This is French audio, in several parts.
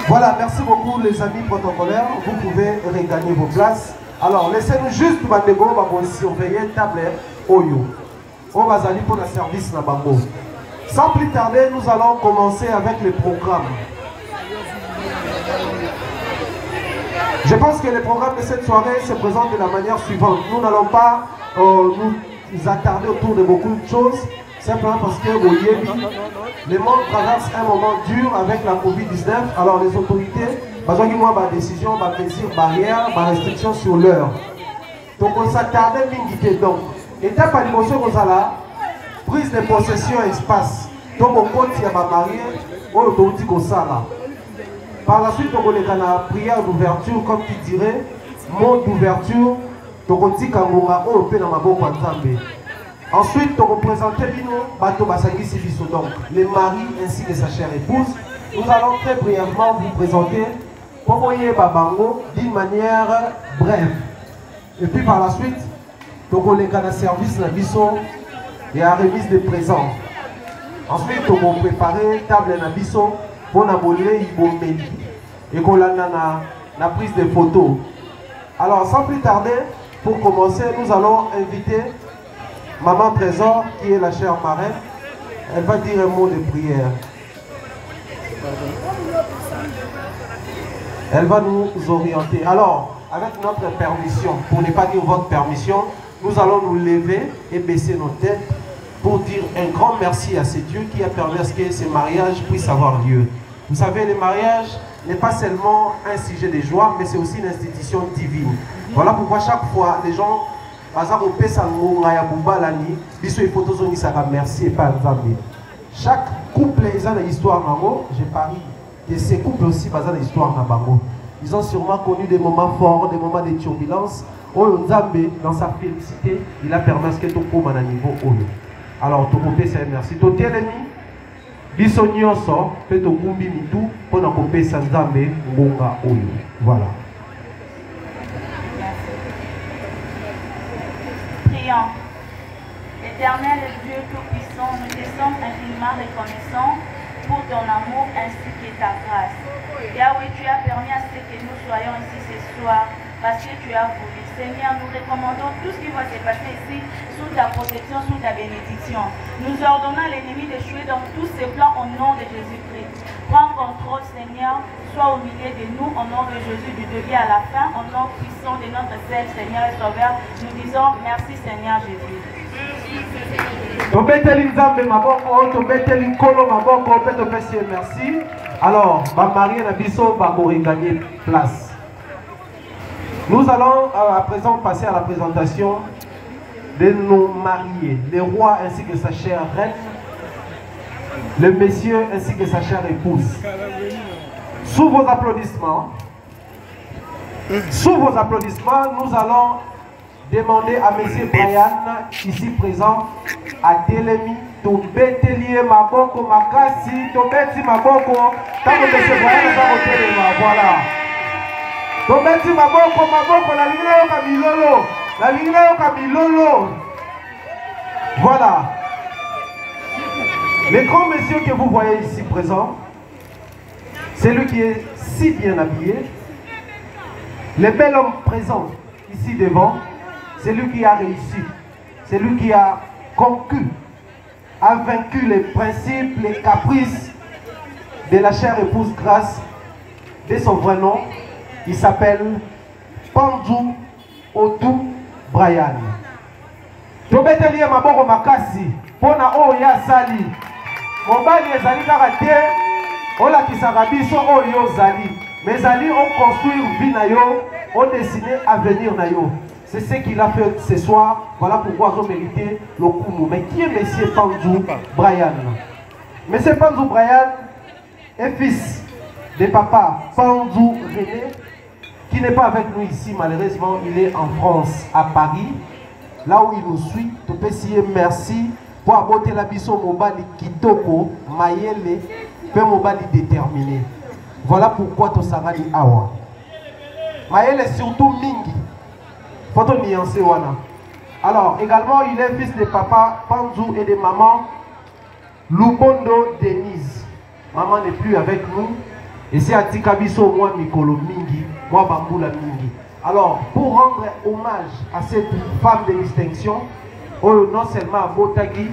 Voilà, merci beaucoup les amis protocolaires. Vous pouvez regagner vos places. Alors, laissez-nous juste surveiller table Oyo. On va aller pour le service na bango. Sans plus tarder, nous allons commencer avec le programme. Je pense que le programme de cette soirée se présente de la manière suivante. Nous n'allons pas nous attarder autour de beaucoup de choses, simplement parce que le monde traverse un moment dur avec la Covid-19. Alors les autorités, besoin de moi, décision, mesures barrières, restrictions sur l'heure. Donc on s'attardait mingi donc. Étape à l'émotion aux ala, prise de possession espace. Donc on compte il y a ma mariée, on automatique au sala. Par la suite, on a la prière d'ouverture, comme tu dirais, mot d'ouverture, donc on dit qu'on peut dans ma bonne Nzambe. Ensuite, on va présenter Bato Basagi Sibiso, donc les maris ainsi que sa chère épouse. Nous allons très brièvement vous présenter Popoye Babango d'une manière brève. Et puis par la suite, on a le service de Bisso et la remise des présents. Ensuite, on va préparer table de Bisso pour n'aboler Ibomeli et qu'on a la prise de photos. Alors, sans plus tarder, pour commencer, nous allons inviter Maman Trésor, qui est la chère marraine. Elle va dire un mot de prière. Elle va nous orienter. Alors, avec notre permission, pour ne pas dire votre permission, nous allons nous lever et baisser nos têtes pour dire un grand merci à ce Dieu qui a permis que ce mariage puisse avoir lieu. Vous savez, le mariage n'est pas seulement un sujet de joie, mais c'est aussi une institution divine. Voilà pourquoi chaque fois, les gens, merci et pas chaque couple est dans l'histoire, je parie, et ces couples aussi dans l'histoire. Ils ont sûrement connu des moments forts, des moments de turbulence. Dans sa félicité, il a permis que tout le monde à niveau haut. Alors, tout le monde, c'est merci. Tout le monde, biso nyonso pe to kumbi mitu pona kopesa Nzambe ngonga oyo. Voilà. Prions. Éternel Dieu Tout-Puissant, nous te sommes infiniment reconnaissants pour ton amour ainsi que ta grâce. Yahweh, tu as permis à ce que nous soyons ici ce soir parce que tu as voulu. Seigneur, nous recommandons tout ce qui va se passer ici sous ta protection, sous ta bénédiction. Nous ordonnons à l'ennemi d'échouer dans tous ses plans au nom de Jésus-Christ. Prends contrôle, Seigneur, sois au milieu de nous au nom de Jésus, du début à la fin, au nom puissant de notre Seigneur et Sauveur. Nous disons merci, Seigneur Jésus. Merci. Alors, ma mariée Nabiso va gagner place. Nous allons à présent passer à la présentation de nos mariés, les rois ainsi que sa chère reine, le monsieur ainsi que sa chère épouse. Sous vos applaudissements, nous allons demander à monsieur Brian, ici présent, à Télémi, Tobetelier Maboko Makasi, Tobeti Maboko, tant que monsieur Brian est à Téléma, voilà. Tobeti Maboko, la ligne Kamilolo. Voilà. Le grand monsieur que vous voyez ici présent, c'est lui qui est si bien habillé. Le bel homme présent ici devant, c'est lui qui a réussi. C'est lui qui a conquis, a vaincu les principes, les caprices de la chère épouse grâce de son vrai nom. Il s'appelle Pandou Odou Brian. Tobeteliye maboko makasi pona oya sali. Mobali ezali karate, ola kisaka biso oyo zali. Mais zali on construire vie na yo, on dessiner avenir na yo. C'est ce qu'il a fait ce soir. Voilà pourquoi ils ont mérité le coup. Mais qui est monsieur Pandou Brian? Monsieur Pandou Brian est fils de papa Pandou René, qui n'est pas avec nous ici, malheureusement, il est en France, à Paris, là où il nous suit. Tu peux essayer merci pour aborder la biso mobali kitoko, mayele, pe mobali déterminé. Voilà pourquoi tu sarali awa. Mayele surtout mingi. Faut te nuancer wana. Alors, également, il est fils de papa Pandou et de maman Lubondo Denise. Maman n'est plus avec nous. Et c'est Atikabiso, moi, Mikolo Mingi, moi, Bamboula Mingi. Alors, pour rendre hommage à cette femme de distinction, non seulement à Botagi,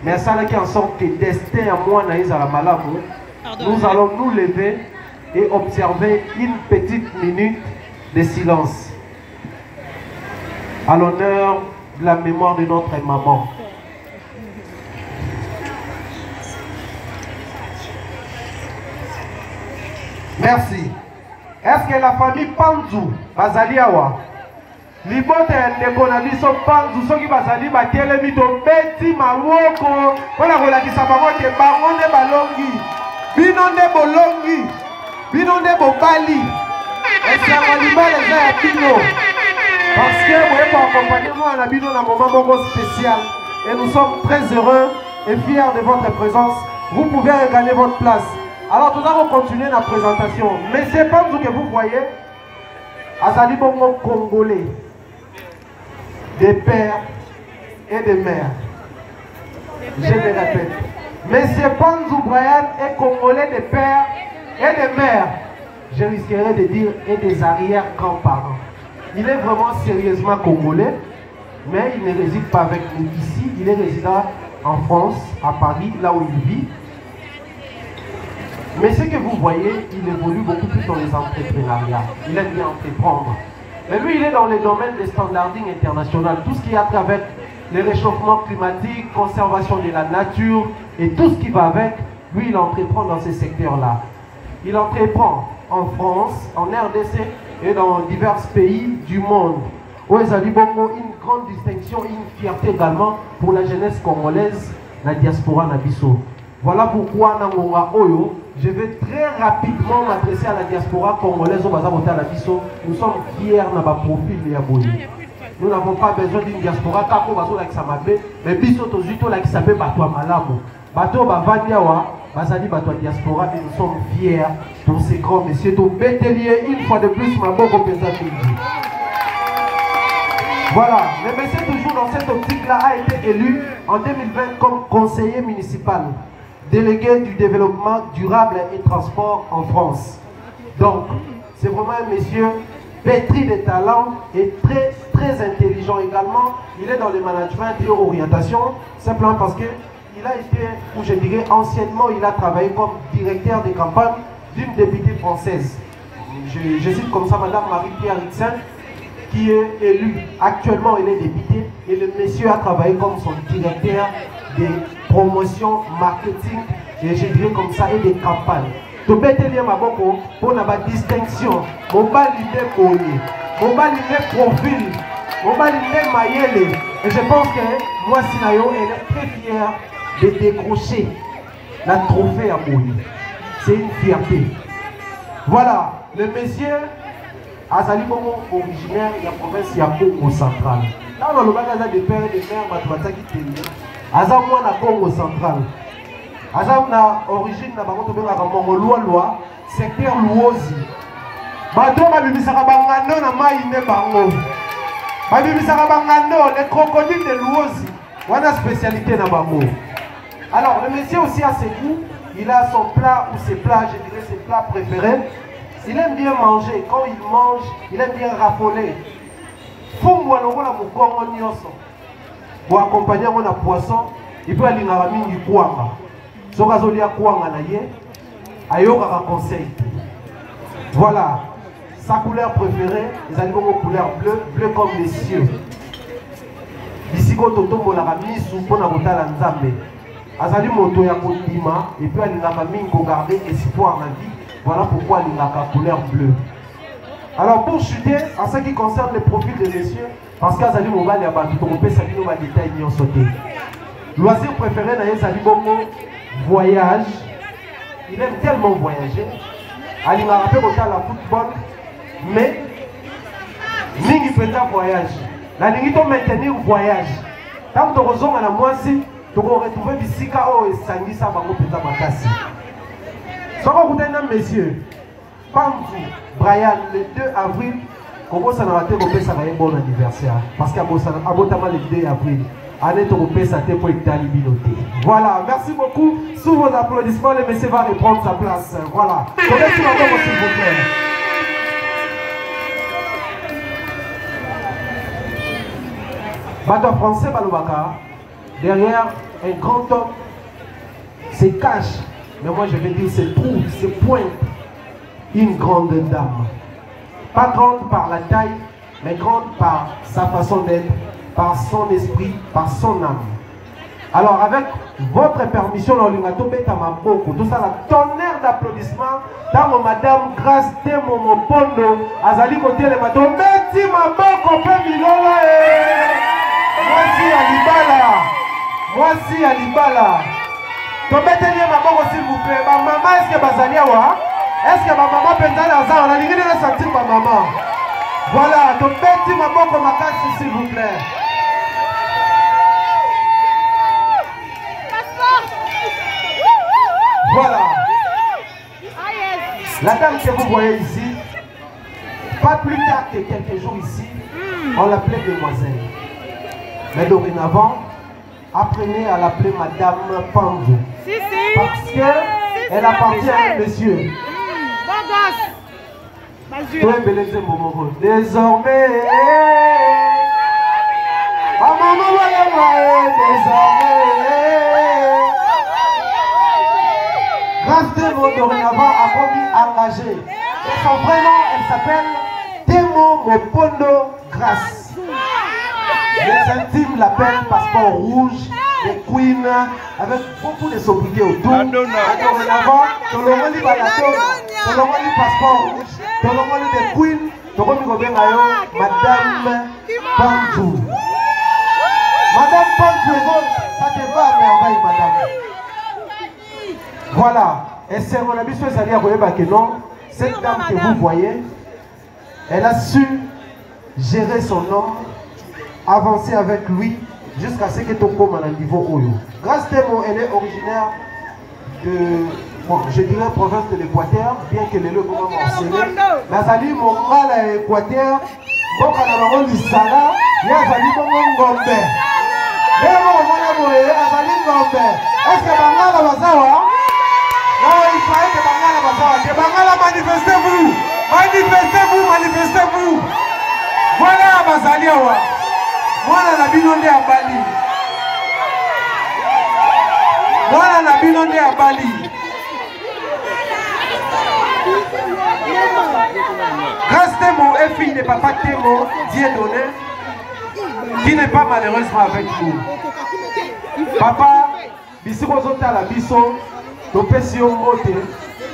mais à celle qui en sorte que destin à moi, Naïs à la Malamou, nous allons nous lever et observer une petite minute de silence à l'honneur de la mémoire de notre maman. Merci. Est-ce que la famille Panzou, Bazaliawa, Libote Nekonabiso Panzou, ceux qui Bazali, Batelemi, Beti, Mawoko, on a relaki Sabango, Baron de Balongi, Binon de Bolongi, Binon de Bobali, et c'est un animal de Pino. Parce que vous pouvez accompagner moi à Binon à un moment spécial. Et nous sommes très heureux et fiers de votre présence. Vous pouvez regagner votre place. Alors nous allons continuer la présentation. Mais c'est pas tout que vous voyez. Azali Bongo Congolais, des pères et des mères. Je le répète. Mais c'est Panzou Brian est Congolais des pères et des mères. Je risquerais de dire et des arrière-grands-parents. Il est vraiment sérieusement congolais, mais il ne réside pas avec nous ici. Il est résident en France, à Paris, là où il vit. Mais ce que vous voyez, il évolue beaucoup plus dans les entrepreneuriats. Il aime bien entreprendre. Mais lui, il est dans les domaines des standarding international. Tout ce qui a travers les réchauffements climatiques, conservation de la nature et tout ce qui va avec, lui, il entreprend dans ces secteurs-là. Il entreprend en France, en RDC et dans divers pays du monde. Où il y a une grande distinction et une fierté également pour la jeunesse congolaise, la diaspora Nabiso. Voilà pourquoi Nangonga Oyo, je vais très rapidement m'adresser à la diaspora congolaise au Bazabota Nabiso. Nous sommes fiers de notre profil de Yaboyi. Nous n'avons pas besoin d'une diaspora kako bazo la kisamabe, mais biso tozuto la kisabe batwa malabo. Bato bavadiawa, bazali batwa diaspora et nous sommes fiers pour ces grands messieurs. Donc Bételier, une fois de plus, ma bonne représentation. Voilà, le monsieur toujours dans cette optique-là a été élu en 2020 comme conseiller municipal, délégué du développement durable et transport en France. Donc, c'est vraiment un monsieur pétri de talent et très intelligent également. Il est dans le management et l'orientation, simplement parce qu'il a été, ou je dirais anciennement, il a travaillé comme directeur de campagne d'une députée française. Je cite comme ça Madame Marie-Pierre Rixin, qui est élue. Actuellement, elle est députée et le monsieur a travaillé comme son directeur des promotions, marketing, et je dirais comme ça, et des campagnes. Donc, pour la distinction, mon bal il est connu, mon bal il est profil, mon bal il est maïele. Et je pense que moi, Sinayo, elle est très fière de décrocher la trophée à Mouni. C'est une fierté. Voilà, le monsieur Azali Bongo originaire de la province de Congo central. Là, on a le magasin des pères et des mères, Matouataki Télé. Azam moi na Congo central. Azam na origine na bango tobenga Mongo Loi, secteur Luozi. Bato babimisaka bangando na mai ne bango. Babimisaka bangando les crocodiles de Luozi. Voilà spécialité na bango. Alors le monsieur aussi a ses goûts, il a son plat ou ses plats, je dirais ses plats préférés. Il aime bien manger, quand il mange, il aime bien raffoler. Fungwa lokola mukongo nyonso. Pour accompagner mon poisson, il peut aller dans la mine du Kouanga. Si on a Kouanga na ye, ayoka conseil. Voilà, sa couleur préférée, les animaux couleur bleue, bleu comme les cieux. Ici quand on tombe la ramie sous pour la botale nzambe. Azali moto ya kodima et puis aller dans la mine pour garder espoir dans la vie. Voilà pourquoi il a la couleur bleue. Alors pour chuter, en ce qui concerne les profils des messieurs, parce qu'Azali Mobile a battu ton peu, ça dit nos détails n'y ont sauté. Loisir préféré dans Azali Bongo, voyage. Il aime tellement voyager. Il m'a rappelé au la football, mais Mingi prétend voyage. La ligne de maintenir voyage. Tant que tu reçois à la moitié, tu vas retrouver Bissika et Sangisa Bango Peta Makasi. Soit vous avez un monsieur, Panzou, Brian, le 2 avril, comment ça n'a pas été ça va un bon anniversaire. Parce qu'à Botama le 2 avril. Voilà, merci beaucoup. Sous vos applaudissements, le monsieur va reprendre sa place. Voilà. Merci beaucoup, s'il vous plaît. Bateau français, Balobaka, derrière un grand homme se cache, mais moi je vais dire se trouve, se pointe une grande dame. Pas grande par la taille, mais grande par sa façon d'être, par son esprit, par son âme. Alors avec votre permission, tout ça, la tonnerre d'applaudissements, dans Madame Grâce Temo Mopondo, Azali côté le bateau, Betty Maboko Pemilola, voici Alibala. Tombez-lui Maboko s'il vous plaît. Ma maman, est-ce que Bazaliawa? Est-ce que ma maman Penzali Azar? On a l'idée de sentir ma maman. Voilà, tombez-lui Maboko Makasi s'il vous plaît. Voilà. La dame que vous voyez ici, pas plus tard que quelques jours ici, on l'appelait demoiselle. Mais dorénavant, apprenez à l'appeler Madame Panzo. Parce qu'elle appartient à un monsieur. Désormais, Grâce Temo dorénavant a promis engagé. Et son vrai nom, elle s'appelle Temo Mopondo Grâce. Les intimes l'appellent passeport rouge, les queens, avec beaucoup de sobriquets autour. Dorénavant, Tolomoli Balato, Tolomoli passeport rouge, Tolomoli des queens, Tolomoli Gobengayo, Madame Panzou. Madame Panzou, ça te va à merveille, madame. Voilà, et c'est mon ami que non, cette dame que vous voyez, elle a su gérer son homme, avancer avec lui jusqu'à ce que tu commes à un niveau Oyo. Grâce Temo, elle est originaire de, bon, je dirais province de l'Équateur, bien que les locaux m'ont mentionné. Nazali Mongal à l'Équateur, bon Kanamaron Lissala, Yazali Ngombe. Est-ce que Bangala Bazawa? Non, il fallait que Bangala Bazawa. Que Bangala, manifestez-vous! Manifestez-vous, manifestez-vous! Voilà Bazaliawa. Voilà la binonde à Bali. Voilà la binonde à Bali. Grâce Temo est fille de papa Temo, Dieu donné, qui n'est pas malheureusement avec nous. Papa, bisiko zota la biso, topesio mote,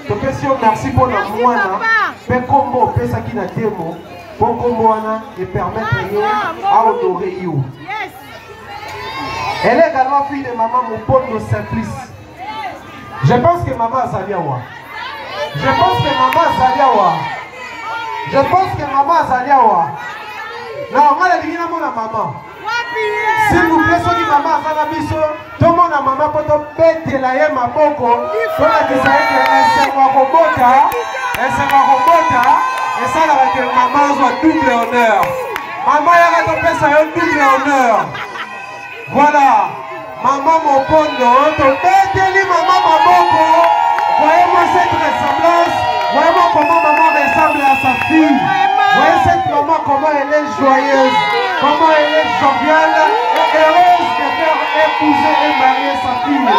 topesio merci pour la moana, pe kombo pesa ki na Temo, pour komboana et permettre à honorer you. Elle est également fille de maman Mopondo Simplice. Je pense que maman Azaliawa. Je pense que maman Azaliawa. Je pense que maman Azaliawa. Non, on va dire à maman. S'il vous plaît, ceux qui maman Azalabiso, tout le monde a maman pour te péter la yé ma boko. Pour la dire qu'elle s'est robota. Elle s'est robota. Et ça, avec maman, soit double honneur. Maman, elle a fait ça, double honneur. Voilà. Maman Mopondo, te péter maman Maboko. Voyez-moi cette ressemblance. Voyez-moi comment maman ressemble à sa fille. Voyez cette maman comment elle est joyeuse, comment elle est joviale et heureuse de faire épouser et marier sa fille.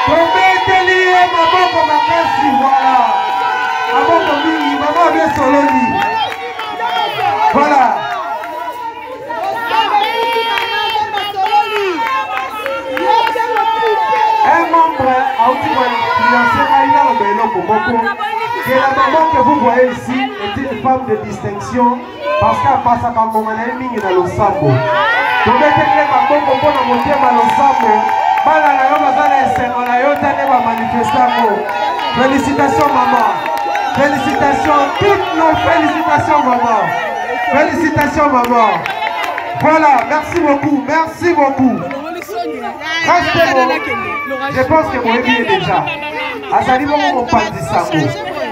Promettez-lui maman comme un merci, voilà. Maman comme maman bien soloni. Voilà. Un membre a aussi que la maman que vous voyez ici est une femme de distinction parce qu'elle passe à Kamongana Mingi dans le Sambo. Donc, elle pour monter dans le Sambo. Félicitations, maman. Félicitations, toutes nos félicitations, maman. Félicitations, maman. Voilà, merci beaucoup, merci beaucoup. Je pense que vous l'avez déjà.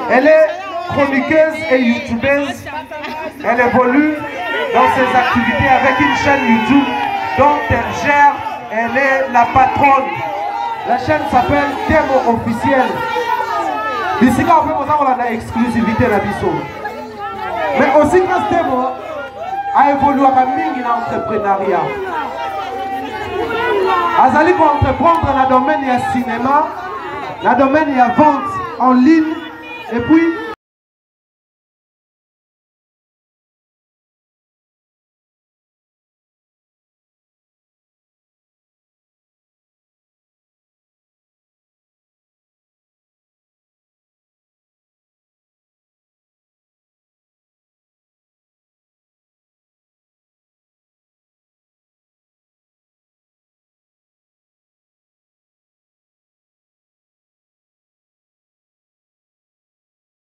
Elle est chroniqueuse et youtubeuse. Elle évolue dans ses activités avec une chaîne YouTube. dont elle gère, elle est la patronne. La chaîne s'appelle Temo Officiel. Ici, on a l'exclusivité de la biso. Mais aussi, grâce à Temo, a évolué à l'entrepreneuriat. Azali pour entreprendre dans le domaine du cinéma, dans le domaine de la vente en ligne, et puis